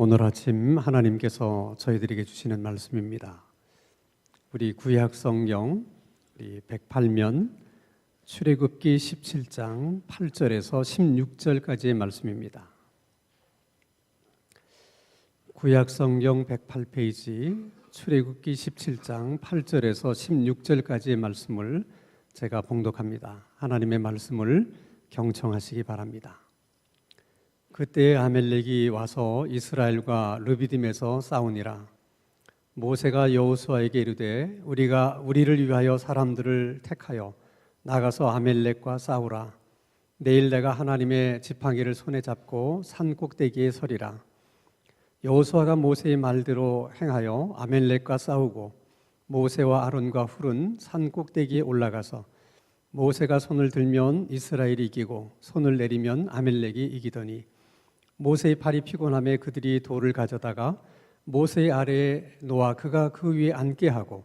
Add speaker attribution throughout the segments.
Speaker 1: 오늘 아침 하나님께서 저희들에게 주시는 말씀입니다. 우리 구약 성경 우리 108면 출애굽기 17장 8절에서 16절까지의 말씀입니다. 구약 성경 108페이지 출애굽기 17장 8절에서 16절까지의 말씀을 제가 봉독합니다. 하나님의 말씀을 경청하시기 바랍니다. 그때 아멜렉이 와서 이스라엘과 르비딤에서 싸우니라. 모세가 여호수아에게 이르되 우리를 위하여 사람들을 택하여 나가서 아멜렉과 싸우라. 내일 내가 하나님의 지팡이를 손에 잡고 산 꼭대기에 서리라. 여호수아가 모세의 말대로 행하여 아멜렉과 싸우고 모세와 아론과 훌은 산 꼭대기에 올라가서 모세가 손을 들면 이스라엘이 이기고 손을 내리면 아멜렉이 이기더니 모세의 팔이 피곤함에 그들이 돌을 가져다가 모세의 아래에 놓아 그가 그 위에 앉게 하고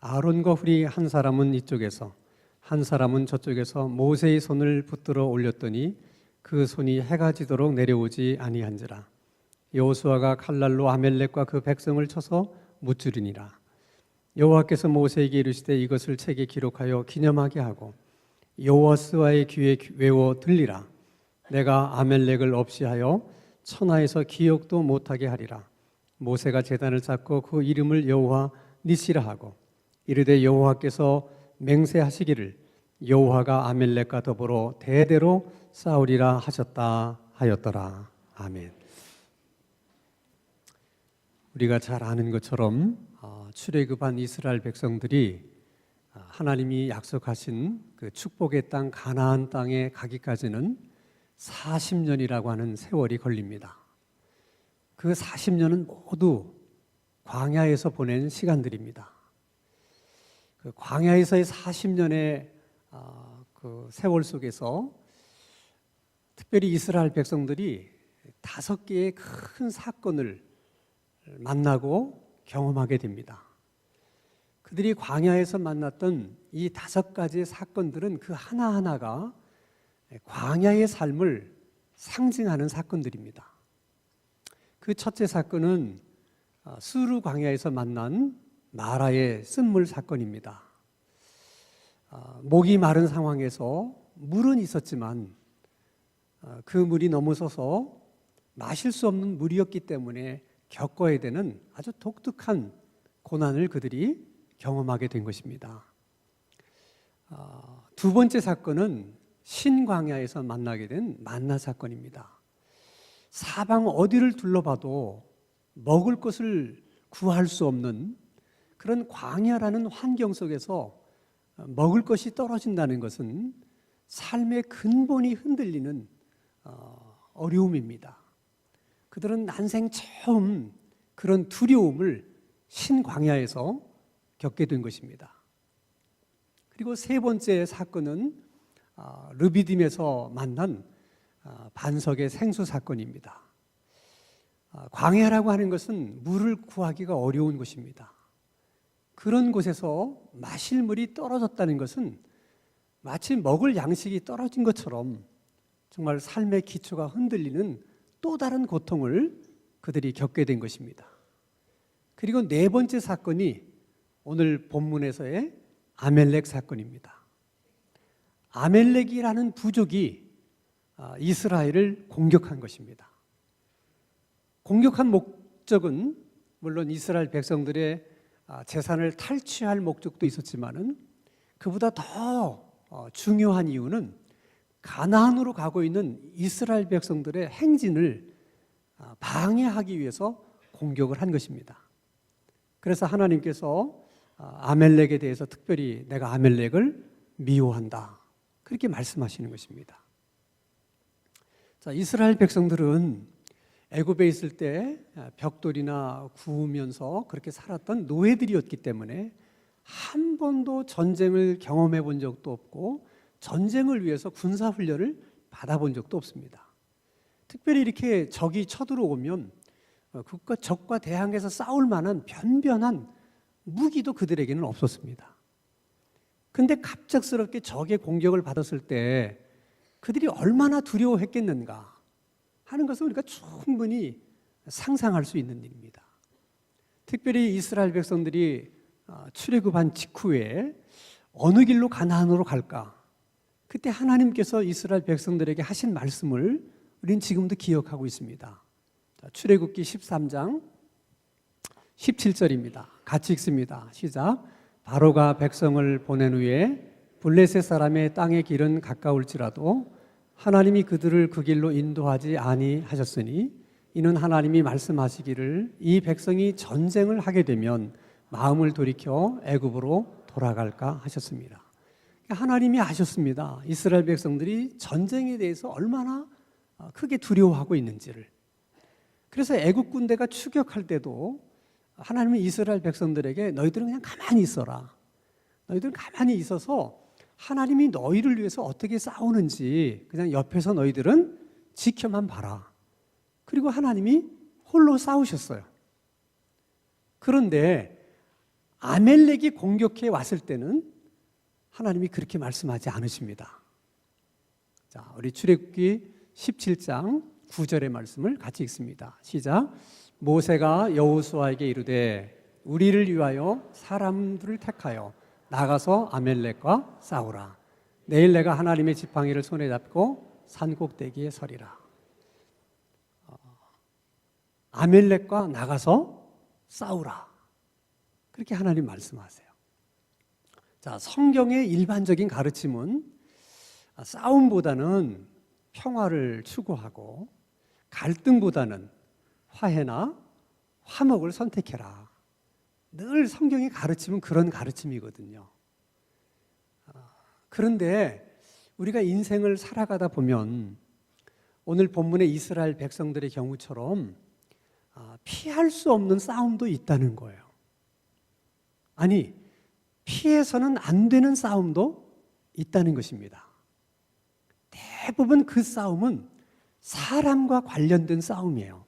Speaker 1: 아론과 훌이 한 사람은 이쪽에서 한 사람은 저쪽에서 모세의 손을 붙들어 올렸더니 그 손이 해가 지도록 내려오지 아니한지라. 여호수아가 칼날로 아멜렉과 그 백성을 쳐서 무찌르니라. 여호와께서 모세에게 이르시되 이것을 책에 기록하여 기념하게 하고 여호수아의 귀에 외워 들리라. 내가 아멜렉을 없이 하여 천하에서 기억도 못하게 하리라. 모세가 제단을 쌓고 그 이름을 여호와 니시라 하고 이르되 여호와께서 맹세하시기를 여호와가 아멜렉과 더불어 대대로 싸우리라 하셨다 하였더라. 아멘. 우리가 잘 아는 것처럼 출애굽한 이스라엘 백성들이 하나님이 약속하신 그 축복의 땅 가나안 땅에 가기까지는 40년이라고 하는 세월이 걸립니다. 그 40년은 모두 광야에서 보낸 시간들입니다. 그 광야에서의 40년의 그 세월 속에서 특별히 이스라엘 백성들이 5개의 큰 사건을 만나고 경험하게 됩니다. 그들이 광야에서 만났던 이 5가지의 사건들은 그 하나하나가 광야의 삶을 상징하는 사건들입니다. 그 첫째 사건은 스루 광야에서 만난 마라의 쓴물 사건입니다. 목이 마른 상황에서 물은 있었지만 그 물이 넘어서서 마실 수 없는 물이었기 때문에 겪어야 되는 아주 독특한 고난을 그들이 경험하게 된 것입니다. 두 번째 사건은 신광야에서 만나게 된 만나 사건입니다. 사방 어디를 둘러봐도 먹을 것을 구할 수 없는 그런 광야라는 환경 속에서 먹을 것이 떨어진다는 것은 삶의 근본이 흔들리는 어려움입니다. 그들은 난생 처음 그런 두려움을 신광야에서 겪게 된 것입니다. 그리고 세 번째 사건은 르비딤에서 만난 반석의 생수 사건입니다. 광야라고 하는 것은 물을 구하기가 어려운 곳입니다. 그런 곳에서 마실 물이 떨어졌다는 것은 마치 먹을 양식이 떨어진 것처럼 정말 삶의 기초가 흔들리는 또 다른 고통을 그들이 겪게 된 것입니다. 그리고 네 번째 사건이 오늘 본문에서의 아멜렉 사건입니다. 아멜렉이라는 부족이 이스라엘을 공격한 것입니다. 공격한 목적은 물론 이스라엘 백성들의 재산을 탈취할 목적도 있었지만은 그보다 더 중요한 이유는 가나안으로 가고 있는 이스라엘 백성들의 행진을 방해하기 위해서 공격을 한 것입니다. 그래서 하나님께서 아멜렉에 대해서 특별히 내가 아멜렉을 미워한다 그렇게 말씀하시는 것입니다. 자, 이스라엘 백성들은 애굽에 있을 때 벽돌이나 구우면서 그렇게 살았던 노예들이었기 때문에 한 번도 전쟁을 경험해 본 적도 없고 전쟁을 위해서 군사훈련을 받아본 적도 없습니다. 특별히 이렇게 적이 쳐들어오면 적과 대항해서 싸울 만한 변변한 무기도 그들에게는 없었습니다. 근데 갑작스럽게 적의 공격을 받았을 때 그들이 얼마나 두려워했겠는가 하는 것을 우리가 충분히 상상할 수 있는 일입니다. 특별히 이스라엘 백성들이 출애굽한 직후에 어느 길로 가나안으로 갈까? 그때 하나님께서 이스라엘 백성들에게 하신 말씀을 우리는 지금도 기억하고 있습니다. 출애굽기 13장 17절입니다. 같이 읽습니다. 시작. 바로가 백성을 보낸 후에 블레셋 사람의 땅의 길은 가까울지라도 하나님이 그들을 그 길로 인도하지 아니하셨으니 이는 하나님이 말씀하시기를 이 백성이 전쟁을 하게 되면 마음을 돌이켜 애굽으로 돌아갈까 하셨습니다. 하나님이 아셨습니다. 이스라엘 백성들이 전쟁에 대해서 얼마나 크게 두려워하고 있는지를. 그래서 애굽 군대가 추격할 때도 하나님은 이스라엘 백성들에게 너희들은 그냥 가만히 있어라. 너희들은 가만히 있어서 하나님이 너희를 위해서 어떻게 싸우는지 그냥 옆에서 너희들은 지켜만 봐라. 그리고 하나님이 홀로 싸우셨어요. 그런데 아멜렉이 공격해 왔을 때는 하나님이 그렇게 말씀하지 않으십니다. 자, 우리 출애굽기 17장 9절의 말씀을 같이 읽습니다. 시작. 모세가 여호수아에게 이르되 우리를 위하여 사람들을 택하여 나가서 아멜렉과 싸우라. 내일 내가 하나님의 지팡이를 손에 잡고 산 꼭대기에 서리라. 아멜렉과 나가서 싸우라. 그렇게 하나님 말씀하세요. 자, 성경의 일반적인 가르침은 싸움보다는 평화를 추구하고 갈등보다는 화해나 화목을 선택해라. 늘 성경의 가르침은 그런 가르침이거든요. 그런데 우리가 인생을 살아가다 보면 오늘 본문의 이스라엘 백성들의 경우처럼 피할 수 없는 싸움도 있다는 거예요. 아니, 피해서는 안 되는 싸움도 있다는 것입니다. 대부분 그 싸움은 사람과 관련된 싸움이에요.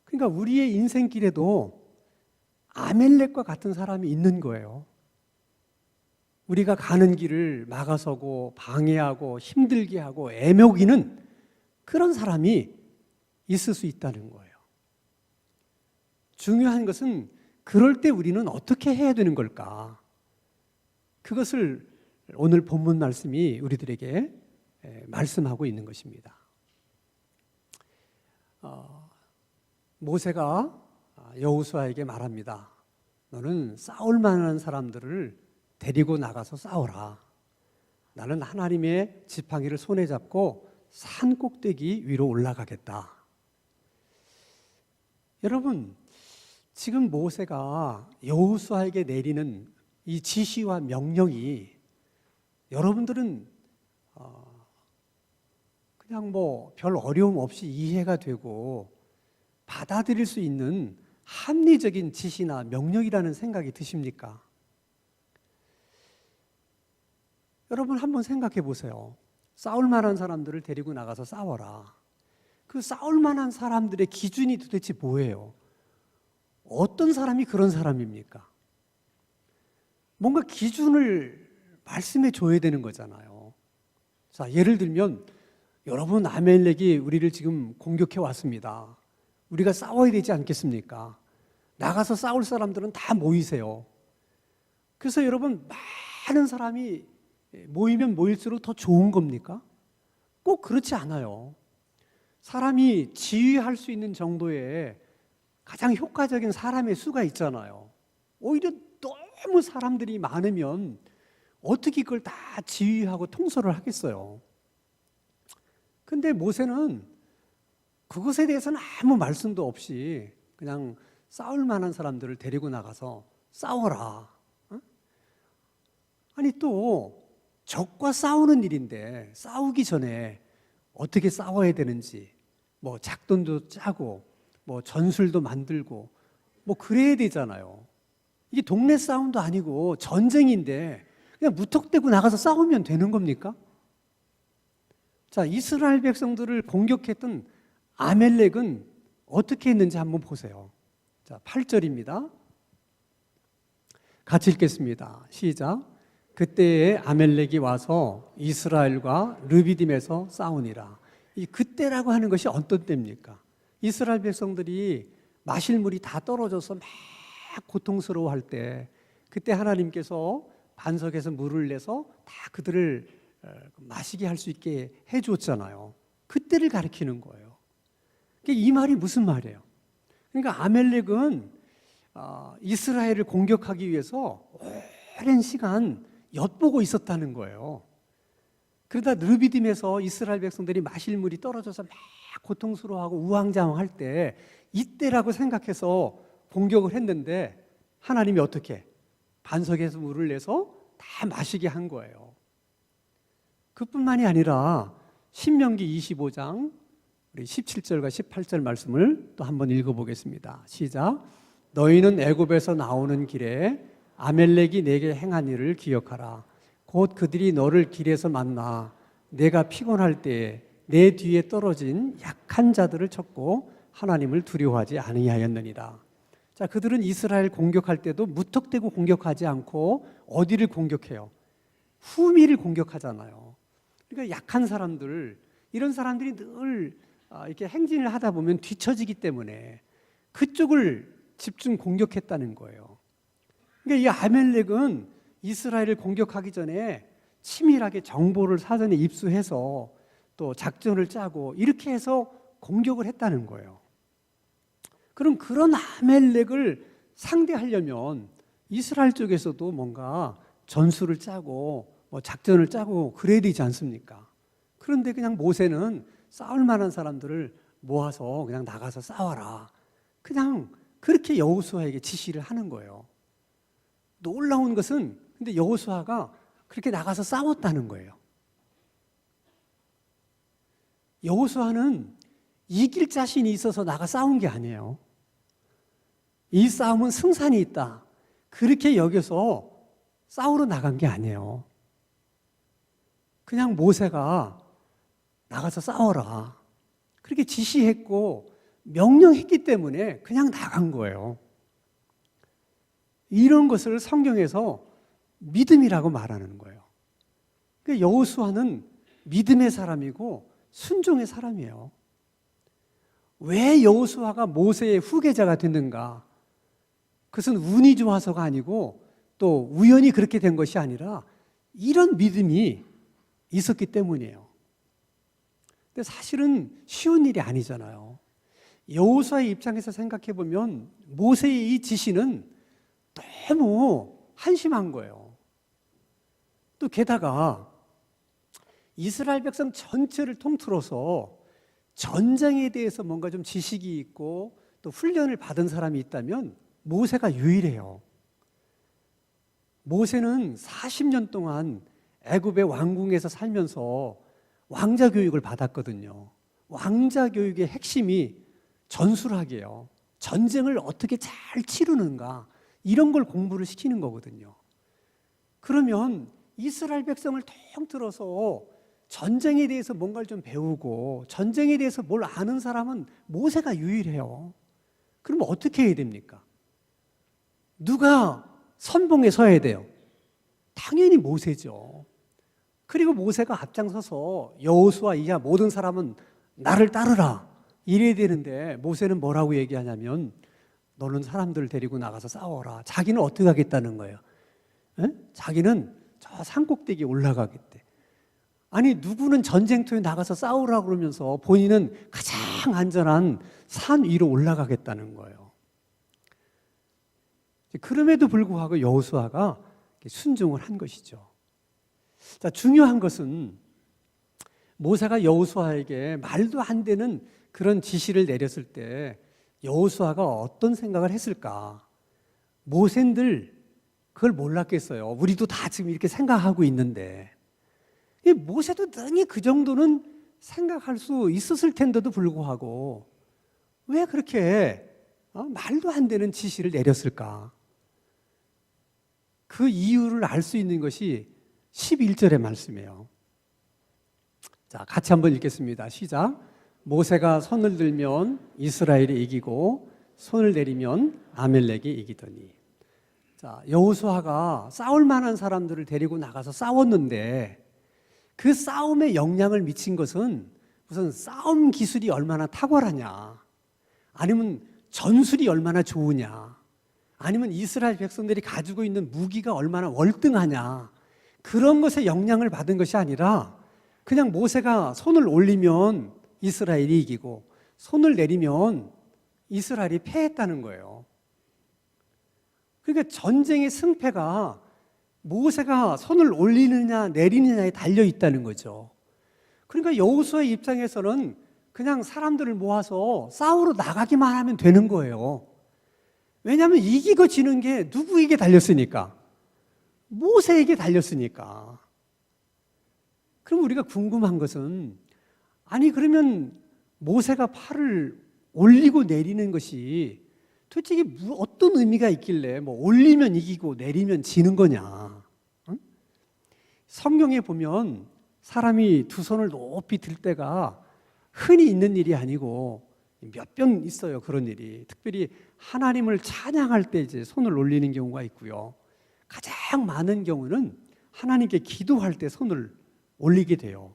Speaker 1: 그러니까 우리의 인생길에도 아멜렉과 같은 사람이 있는 거예요. 우리가 가는 길을 막아서고 방해하고 힘들게 하고 애먹이는 그런 사람이 있을 수 있다는 거예요. 중요한 것은 그럴 때 우리는 어떻게 해야 되는 걸까? 그것을 오늘 본문 말씀이 우리들에게 말씀하고 있는 것입니다. 모세가 여호수아에게 말합니다. 너는 싸울 만한 사람들을 데리고 나가서 싸워라. 나는 하나님의 지팡이를 손에 잡고 산 꼭대기 위로 올라가겠다. 여러분, 지금 모세가 여호수아에게 내리는 이 지시와 명령이 여러분들은 그냥 별 어려움 없이 이해가 되고 받아들일 수 있는 합리적인 지시나 명령이라는 생각이 드십니까? 여러분 한번 생각해 보세요. 싸울 만한 사람들을 데리고 나가서 싸워라. 그 싸울 만한 사람들의 기준이 도대체 뭐예요? 어떤 사람이 그런 사람입니까? 뭔가 기준을 말씀해 줘야 되는 거잖아요. 자, 예를 들면 여러분 아멜렉이 우리를 지금 공격해 왔습니다. 우리가 싸워야 되지 않겠습니까? 나가서 싸울 사람들은 다 모이세요. 그래서 여러분 많은 사람이 모이면 모일수록 더 좋은 겁니까? 꼭 그렇지 않아요. 사람이 지휘할 수 있는 정도의 가장 효과적인 사람의 수가 있잖아요. 오히려 너무 사람들이 많으면 어떻게 그걸 다 지휘하고 통솔을 하겠어요? 근데 모세는 그것에 대해서는 아무 말씀도 없이 그냥 싸울 만한 사람들을 데리고 나가서 싸워라. 아니 또 적과 싸우는 일인데 싸우기 전에 어떻게 싸워야 되는지 작전도 짜고 전술도 만들고 그래야 되잖아요. 이게 동네 싸움도 아니고 전쟁인데 그냥 무턱대고 나가서 싸우면 되는 겁니까? 자, 이스라엘 백성들을 공격했던 아멜렉은 어떻게 했는지 한번 보세요. 자, 8절입니다. 같이 읽겠습니다. 시작. 그때에 아멜렉이 와서 이스라엘과 르비딤에서 싸우니라. 이 그때라고 하는 것이 어떤 때입니까? 이스라엘 백성들이 마실 물이 다 떨어져서 막 고통스러워할 때, 그때 하나님께서 반석에서 물을 내서 다 그들을 마시게 할 수 있게 해주었잖아요. 그때를 가리키는 거예요. 이 말이 무슨 말이에요? 그러니까 아멜렉은 이스라엘을 공격하기 위해서 오랜 시간 엿보고 있었다는 거예요. 그러다 르비딤에서 이스라엘 백성들이 마실 물이 떨어져서 막 고통스러워하고 우왕좌왕할 때 이때라고 생각해서 공격을 했는데 하나님이 어떻게 반석에서 물을 내서 다 마시게 한 거예요. 그뿐만이 아니라 신명기 25장 우리 17절과 18절 말씀을 또 한번 읽어보겠습니다. 시작. 너희는 애굽에서 나오는 길에 아멜렉이 내게 행한 일을 기억하라. 곧 그들이 너를 길에서 만나 내가 피곤할 때에 내 뒤에 떨어진 약한 자들을 쳤고 하나님을 두려워하지 아니하였느니라. 자, 그들은 이스라엘 공격할 때도 무턱대고 공격하지 않고 어디를 공격해요? 후미를 공격하잖아요. 그러니까 약한 사람들, 이런 사람들이 늘 이렇게 행진을 하다 보면 뒤처지기 때문에 그쪽을 집중 공격했다는 거예요. 그러니까 이 아멜렉은 이스라엘을 공격하기 전에 치밀하게 정보를 사전에 입수해서 또 작전을 짜고 이렇게 해서 공격을 했다는 거예요. 그럼 그런 아멜렉을 상대하려면 이스라엘 쪽에서도 뭔가 전술을 짜고 작전을 짜고 그래야 되지 않습니까? 그런데 그냥 모세는 싸울 만한 사람들을 모아서 그냥 나가서 싸워라. 그냥 그렇게 여호수아에게 지시를 하는 거예요. 놀라운 것은 근데 여호수아가 그렇게 나가서 싸웠다는 거예요. 여호수아는 이길 자신이 있어서 나가 싸운 게 아니에요. 이 싸움은 승산이 있다. 그렇게 여겨서 싸우러 나간 게 아니에요. 그냥 모세가 나가서 싸워라. 그렇게 지시했고 명령했기 때문에 그냥 나간 거예요. 이런 것을 성경에서 믿음이라고 말하는 거예요. 그러니까 여호수아는 믿음의 사람이고 순종의 사람이에요. 왜 여호수아가 모세의 후계자가 됐는가? 그것은 운이 좋아서가 아니고 또 우연히 그렇게 된 것이 아니라 이런 믿음이 있었기 때문이에요. 근데 사실은 쉬운 일이 아니잖아요. 여호수아의 입장에서 생각해 보면 모세의 이 지시는 너무 한심한 거예요. 또 게다가 이스라엘 백성 전체를 통틀어서 전쟁에 대해서 뭔가 좀 지식이 있고 또 훈련을 받은 사람이 있다면 모세가 유일해요. 모세는 40년 동안 애굽의 왕궁에서 살면서 왕자 교육을 받았거든요. 왕자 교육의 핵심이 전술학이에요. 전쟁을 어떻게 잘 치르는가 이런 걸 공부를 시키는 거거든요. 그러면 이스라엘 백성을 통틀어서 전쟁에 대해서 뭔가를 좀 배우고 전쟁에 대해서 뭘 아는 사람은 모세가 유일해요. 그럼 어떻게 해야 됩니까? 누가 선봉에 서야 돼요? 당연히 모세죠. 그리고 모세가 앞장서서 여호수아 이하 모든 사람은 나를 따르라 이래야 되는데 모세는 뭐라고 얘기하냐면 너는 사람들을 데리고 나가서 싸워라. 자기는 어떻게 하겠다는 거예요? 에? 자기는 저 산꼭대기에 올라가겠대. 아니 누구는 전쟁터에 나가서 싸우라 그러면서 본인은 가장 안전한 산 위로 올라가겠다는 거예요. 그럼에도 불구하고 여호수아가 순종을 한 것이죠. 자, 중요한 것은 모세가 여호수아에게 말도 안 되는 그런 지시를 내렸을 때 여호수아가 어떤 생각을 했을까? 모세들 그걸 몰랐겠어요. 우리도 다 지금 이렇게 생각하고 있는데 모세도 능히 그 정도는 생각할 수 있었을 텐데도 불구하고 왜 그렇게 말도 안 되는 지시를 내렸을까? 그 이유를 알 수 있는 것이 11절의 말씀이에요. 자, 같이 한번 읽겠습니다. 시작. 모세가 손을 들면 이스라엘이 이기고 손을 내리면 아멜렉이 이기더니. 자, 여호수아가 싸울 만한 사람들을 데리고 나가서 싸웠는데 그 싸움에 영향을 미친 것은 우선 싸움 기술이 얼마나 탁월하냐, 아니면 전술이 얼마나 좋으냐, 아니면 이스라엘 백성들이 가지고 있는 무기가 얼마나 월등하냐, 그런 것에 영향을 받은 것이 아니라 그냥 모세가 손을 올리면 이스라엘이 이기고 손을 내리면 이스라엘이 패했다는 거예요. 그러니까 전쟁의 승패가 모세가 손을 올리느냐 내리느냐에 달려 있다는 거죠. 그러니까 여호수아의 입장에서는 그냥 사람들을 모아서 싸우러 나가기만 하면 되는 거예요. 왜냐하면 이기고 지는 게 누구에게 달렸으니까? 모세에게 달렸으니까. 그럼 우리가 궁금한 것은, 아니 그러면 모세가 팔을 올리고 내리는 것이 도대체 이게 어떤 의미가 있길래 뭐 올리면 이기고 내리면 지는 거냐? 응? 성경에 보면 사람이 두 손을 높이 들 때가 흔히 있는 일이 아니고 몇 번 있어요, 그런 일이. 특별히 하나님을 찬양할 때 이제 손을 올리는 경우가 있고요. 가장 많은 경우는 하나님께 기도할 때 손을 올리게 돼요.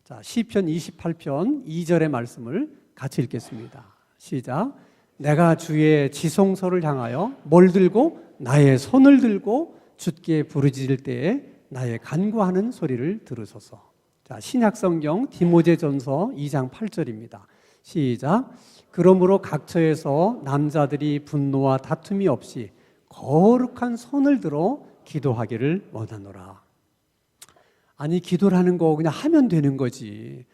Speaker 1: 자, 시편 28편 2절의 말씀을 같이 읽겠습니다. 시작. 내가 주의 지성소를 향하여 뭘 들고? 나의 손을 들고 주께 부르짖을 때에 나의 간구하는 소리를 들으소서. 자, 신약성경 디모데전서 2장 8절입니다. 시작. 그러므로 각처에서 남자들이 분노와 다툼이 없이 거룩한 손을 들어 기도하기를 원하노라. 아니, 기도라는 거 그냥 하면 되는 거지.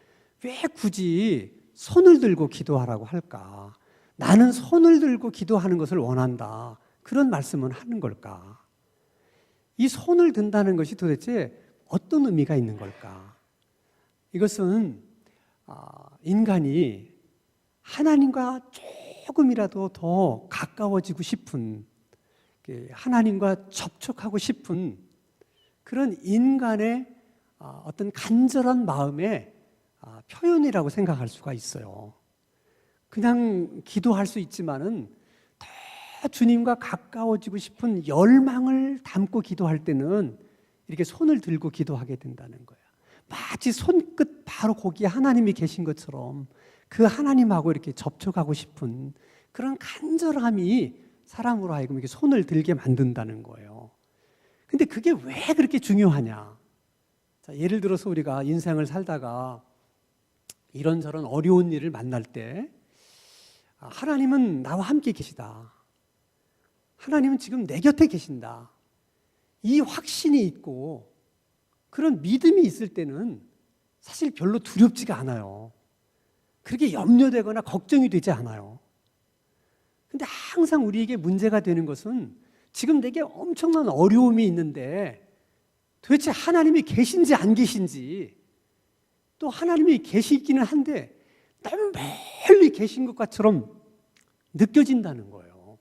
Speaker 1: 왜 굳이 손을 들고 기도하라고 할까? 나는 손을 들고 기도하는 것을 원한다. 그런 말씀은 하는 걸까? 이 손을 든다는 것이 도대체 어떤 의미가 있는 걸까? 이것은 인간이 하나님과 조금이라도 더 가까워지고 싶은, 하나님과 접촉하고 싶은 그런 인간의 어떤 간절한 마음의 표현이라고 생각할 수가 있어요. 그냥 기도할 수 있지만은 더 주님과 가까워지고 싶은 열망을 담고 기도할 때는 이렇게 손을 들고 기도하게 된다는 거예요. 마치 손끝 바로 거기에 하나님이 계신 것처럼 그 하나님하고 이렇게 접촉하고 싶은 그런 간절함이 사람으로 하여금 이렇게 손을 들게 만든다는 거예요. 근데 그게 왜 그렇게 중요하냐? 자, 예를 들어서 우리가 인생을 살다가 이런저런 어려운 일을 만날 때 하나님은 나와 함께 계시다. 하나님은 지금 내 곁에 계신다. 이 확신이 있고 그런 믿음이 있을 때는 사실 별로 두렵지가 않아요. 그렇게 염려되거나 걱정이 되지 않아요. 근데 항상 우리에게 문제가 되는 것은 지금 내게 엄청난 어려움이 있는데 도대체 하나님이 계신지 안 계신지, 또 하나님이 계시기는 한데 너무 멀리 계신 것처럼 느껴진다는 거예요.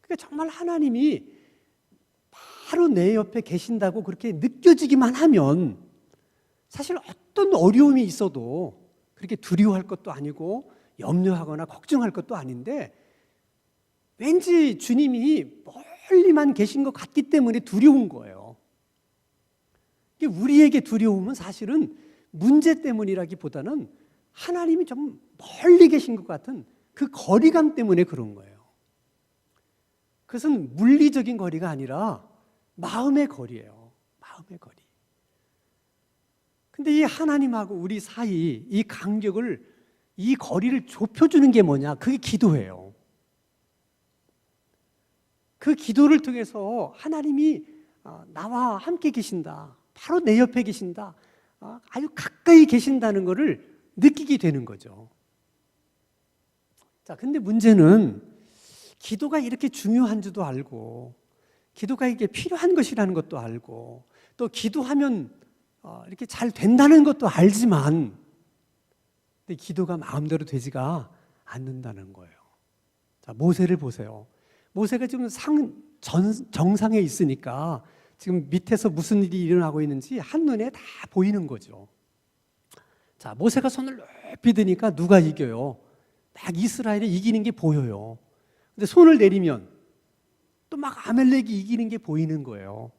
Speaker 1: 그러니까 정말 하나님이 바로 내 옆에 계신다고 그렇게 느껴지기만 하면 사실 어떤 어려움이 있어도 그렇게 두려워할 것도 아니고 염려하거나 걱정할 것도 아닌데 왠지 주님이 멀리만 계신 것 같기 때문에 두려운 거예요. 우리에게 두려움은 사실은 문제 때문이라기보다는 하나님이 좀 멀리 계신 것 같은 그 거리감 때문에 그런 거예요. 그것은 물리적인 거리가 아니라 마음의 거리예요. 마음의 거리. 근데 이 하나님하고 우리 사이 이 간격을, 이 거리를 좁혀주는 게 뭐냐? 그게 기도예요. 그 기도를 통해서 하나님이 나와 함께 계신다. 바로 내 옆에 계신다. 아주 가까이 계신다는 것을 느끼게 되는 거죠. 자, 근데 문제는 기도가 이렇게 중요한 줄도 알고, 기도가 이게 필요한 것이라는 것도 알고, 또 기도하면 이렇게 잘 된다는 것도 알지만, 근데 기도가 마음대로 되지가 않는다는 거예요. 자, 모세를 보세요. 모세가 지금 정상에 있으니까 지금 밑에서 무슨 일이 일어나고 있는지 한눈에 다 보이는 거죠. 자, 모세가 손을 높이 드니까 누가 이겨요? 막 이스라엘이 이기는 게 보여요. 근데 손을 내리면 또 막 아멜렉이 이기는 게 보이는 거예요.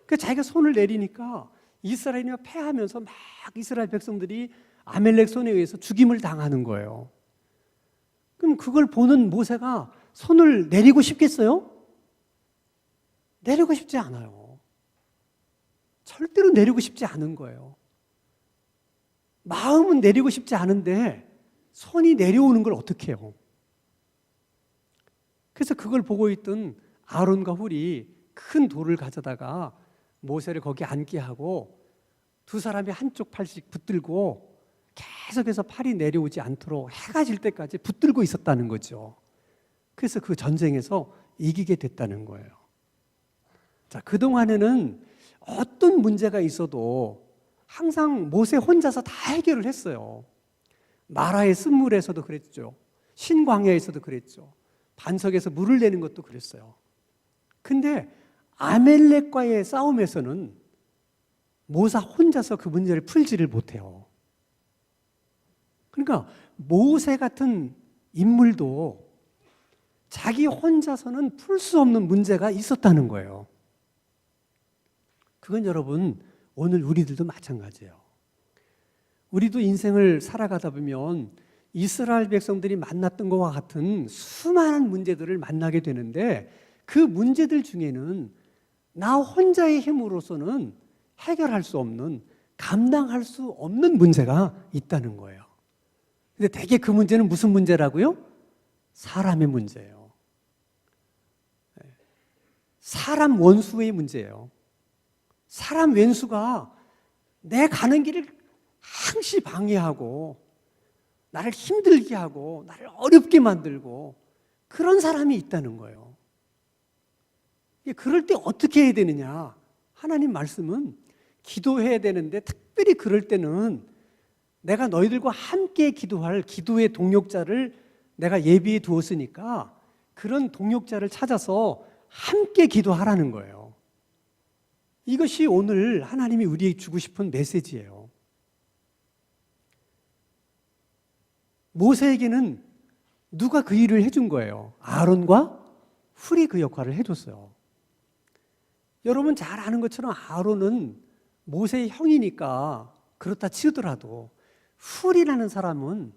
Speaker 1: 그러니까 자기가 손을 내리니까 이스라엘이 패하면서 막 이스라엘 백성들이 아멜렉 손에 의해서 죽임을 당하는 거예요. 그럼 그걸 보는 모세가 손을 내리고 싶겠어요? 내리고 싶지 않아요. 절대로 내리고 싶지 않은 거예요. 마음은 내리고 싶지 않은데 손이 내려오는 걸 어떻게 해요? 그래서 그걸 보고 있던 아론과 훌이 큰 돌을 가져다가 모세를 거기 앉게 하고 두 사람이 한쪽 팔씩 붙들고 계속해서 팔이 내려오지 않도록 해가 질 때까지 붙들고 있었다는 거죠. 그래서 그 전쟁에서 이기게 됐다는 거예요. 자, 그동안에는 어떤 문제가 있어도 항상 모세 혼자서 다 해결을 했어요. 마라의 쓴물에서도 그랬죠. 신광야에서도 그랬죠. 반석에서 물을 내는 것도 그랬어요. 근데 아멜렉과의 싸움에서는 모세 혼자서 그 문제를 풀지를 못해요. 그러니까 모세 같은 인물도 자기 혼자서는 풀 수 없는 문제가 있었다는 거예요. 그건 여러분 오늘 우리들도 마찬가지예요. 우리도 인생을 살아가다 보면 이스라엘 백성들이 만났던 것과 같은 수많은 문제들을 만나게 되는데 그 문제들 중에는 나 혼자의 힘으로서는 해결할 수 없는, 감당할 수 없는 문제가 있다는 거예요. 근데 대개 그 문제는 무슨 문제라고요? 사람의 문제예요. 사람 원수의 문제예요. 사람 왼수가 내 가는 길을 항시 방해하고 나를 힘들게 하고 나를 어렵게 만들고 그런 사람이 있다는 거예요. 그럴 때 어떻게 해야 되느냐? 하나님 말씀은 기도해야 되는데 특별히 그럴 때는 내가 너희들과 함께 기도할 기도의 동역자를 내가 예비해 두었으니까 그런 동역자를 찾아서 함께 기도하라는 거예요. 이것이 오늘 하나님이 우리에게 주고 싶은 메시지예요. 모세에게는 누가 그 일을 해준 거예요? 아론과 훌이 그 역할을 해줬어요. 여러분 잘 아는 것처럼 아론은 모세의 형이니까 그렇다 치더라도 훌이라는 사람은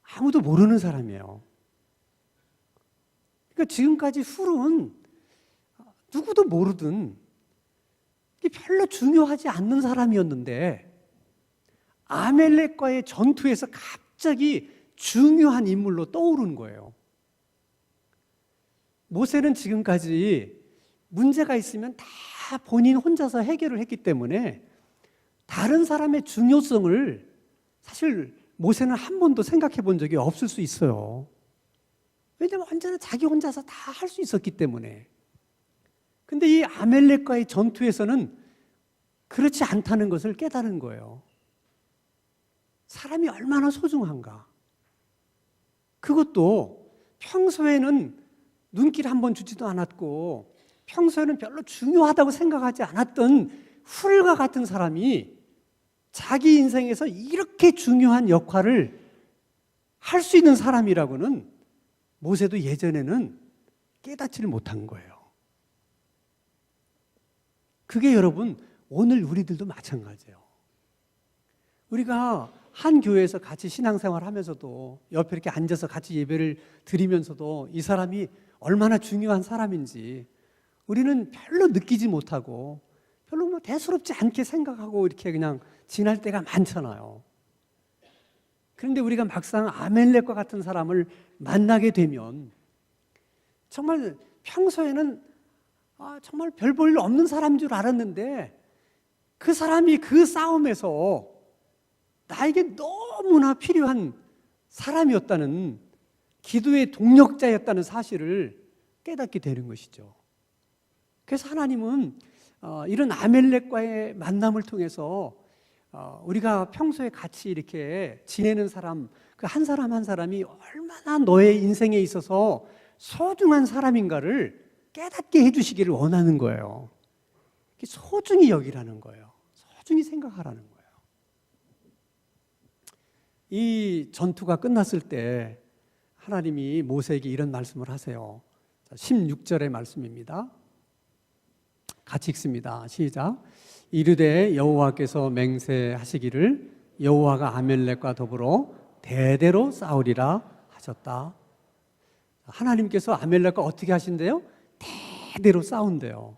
Speaker 1: 아무도 모르는 사람이에요. 그러니까 지금까지 훌은 누구도 모르든 별로 중요하지 않는 사람이었는데 아멜렉과의 전투에서 갑자기 중요한 인물로 떠오른 거예요. 모세는 지금까지 문제가 있으면 다 본인 혼자서 해결을 했기 때문에 다른 사람의 중요성을 사실 모세는 한 번도 생각해 본 적이 없을 수 있어요. 왜냐하면 언제나 자기 혼자서 다 할 수 있었기 때문에. 근데 이 아멜렉과의 전투에서는 그렇지 않다는 것을 깨달은 거예요. 사람이 얼마나 소중한가. 그것도 평소에는 눈길 한 번 주지도 않았고 평소에는 별로 중요하다고 생각하지 않았던 훌과 같은 사람이 자기 인생에서 이렇게 중요한 역할을 할 수 있는 사람이라고는 모세도 예전에는 깨닫지를 못한 거예요. 그게 여러분 오늘 우리들도 마찬가지예요. 우리가 한 교회에서 같이 신앙생활 하면서도 옆에 이렇게 앉아서 같이 예배를 드리면서도 이 사람이 얼마나 중요한 사람인지 우리는 별로 느끼지 못하고 별로 뭐 대수롭지 않게 생각하고 이렇게 그냥 지날 때가 많잖아요. 그런데 우리가 막상 아멜렉과 같은 사람을 만나게 되면 정말 평소에는 정말 별 볼 일 없는 사람인 줄 알았는데 그 사람이 그 싸움에서 나에게 너무나 필요한 사람이었다는, 기도의 동력자였다는 사실을 깨닫게 되는 것이죠. 그래서 하나님은 이런 아멜렉과의 만남을 통해서 우리가 평소에 같이 이렇게 지내는 사람, 그 한 사람 한 사람이 얼마나 너의 인생에 있어서 소중한 사람인가를 깨닫게 해주시기를 원하는 거예요. 소중히 여기라는 거예요. 소중히 생각하라는 거예요. 이 전투가 끝났을 때 하나님이 모세에게 이런 말씀을 하세요. 16절의 말씀입니다. 같이 읽습니다. 시작. 이르되 여호와께서 맹세하시기를 여호와가 아멜렉과 더불어 대대로 싸우리라 하셨다. 하나님께서 아멜렉과 어떻게 하신대요? 대대로 싸운대요.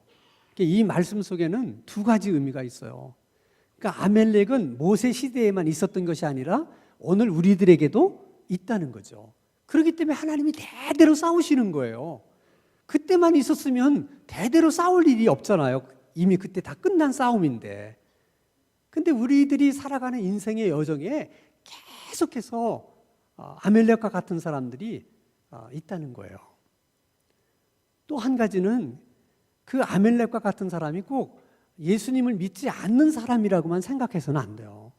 Speaker 1: 이 말씀 속에는 두 가지 의미가 있어요. 그러니까 아멜렉은 모세 시대에만 있었던 것이 아니라 오늘 우리들에게도 있다는 거죠. 그렇기 때문에 하나님이 대대로 싸우시는 거예요. 그때만 있었으면 대대로 싸울 일이 없잖아요. 이미 그때 다 끝난 싸움인데. 근데 우리들이 살아가는 인생의 여정에 계속해서 아멜렉과 같은 사람들이 있다는 거예요. 또 한 가지는 그 아멜렉과 같은 사람이 꼭 예수님을 믿지 않는 사람이라고만 생각해서는 안 돼요.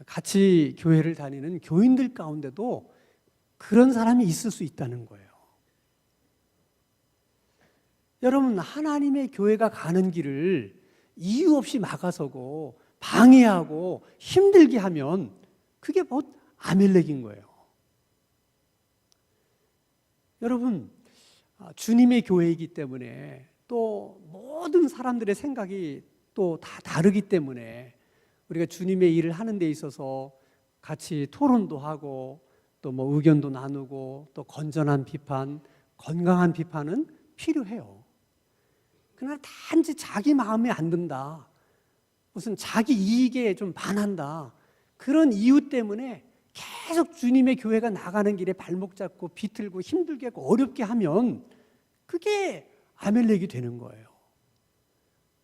Speaker 1: 같이 교회를 다니는 교인들 가운데도 그런 사람이 있을 수 있다는 거예요. 여러분, 하나님의 교회가 가는 길을 이유 없이 막아서고 방해하고 힘들게 하면 그게 뭐 아멜렉인 거예요. 여러분, 주님의 교회이기 때문에 또 모든 사람들의 생각이 또 다 다르기 때문에 우리가 주님의 일을 하는 데 있어서 같이 토론도 하고 또 뭐 의견도 나누고 또 건전한 비판, 건강한 비판은 필요해요. 그러나 단지 자기 마음에 안 든다, 무슨 자기 이익에 좀 반한다, 그런 이유 때문에 계속 주님의 교회가 나가는 길에 발목 잡고 비틀고 힘들게 하고 어렵게 하면 그게 아멜렉이 되는 거예요.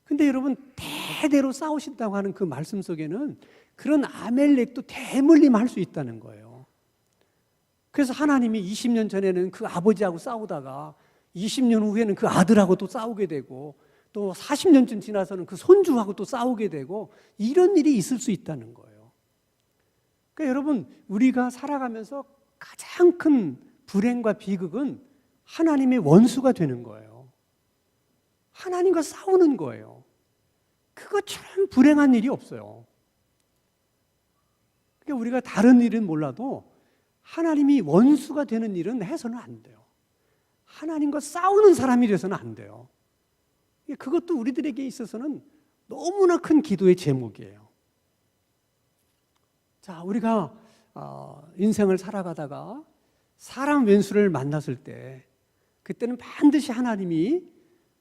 Speaker 1: 근데 여러분, 대대로 싸우신다고 하는 그 말씀 속에는 그런 아멜렉도 대물림할 수 있다는 거예요. 그래서 하나님이 20년 전에는 그 아버지하고 싸우다가 20년 후에는 그 아들하고 또 싸우게 되고 또 40년쯤 지나서는 그 손주하고 또 싸우게 되고 이런 일이 있을 수 있다는 거예요. 그러니까 여러분, 우리가 살아가면서 가장 큰 불행과 비극은 하나님의 원수가 되는 거예요. 하나님과 싸우는 거예요. 그것처럼 불행한 일이 없어요. 그러니까 우리가 다른 일은 몰라도 하나님이 원수가 되는 일은 해서는 안 돼요. 하나님과 싸우는 사람이 돼서는 안 돼요. 그것도 우리들에게 있어서는 너무나 큰 기도의 제목이에요. 자, 우리가 인생을 살아가다가 사람 왼수를 만났을 때 그때는 반드시 하나님이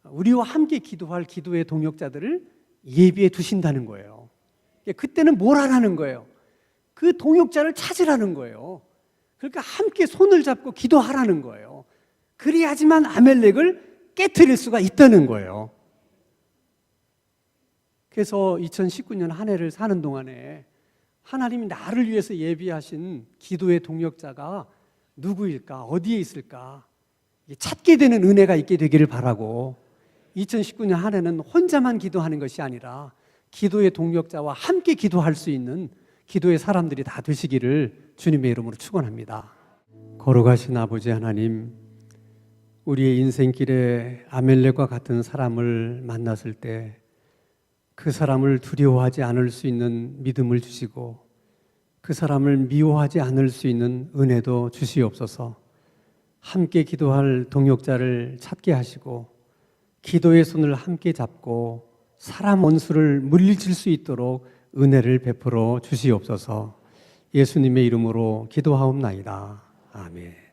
Speaker 1: 우리와 함께 기도할 기도의 동역자들을 예비해 두신다는 거예요. 그때는 뭘 하라는 거예요? 그 동역자를 찾으라는 거예요. 그러니까 함께 손을 잡고 기도하라는 거예요. 그래야지만 아멜렉을 깨트릴 수가 있다는 거예요. 그래서 2019년 한 해를 사는 동안에 하나님이 나를 위해서 예비하신 기도의 동역자가 누구일까? 어디에 있을까? 찾게 되는 은혜가 있게 되기를 바라고 2019년 한 해는 혼자만 기도하는 것이 아니라 기도의 동역자와 함께 기도할 수 있는 기도의 사람들이 다 되시기를 주님의 이름으로 축원합니다. 거룩하신 아버지 하나님, 우리의 인생길에 아멜렉과 같은 사람을 만났을 때 그 사람을 두려워하지 않을 수 있는 믿음을 주시고 그 사람을 미워하지 않을 수 있는 은혜도 주시옵소서. 함께 기도할 동역자를 찾게 하시고 기도의 손을 함께 잡고 사람 원수를 물리칠 수 있도록 은혜를 베풀어 주시옵소서. 예수님의 이름으로 기도하옵나이다. 아멘.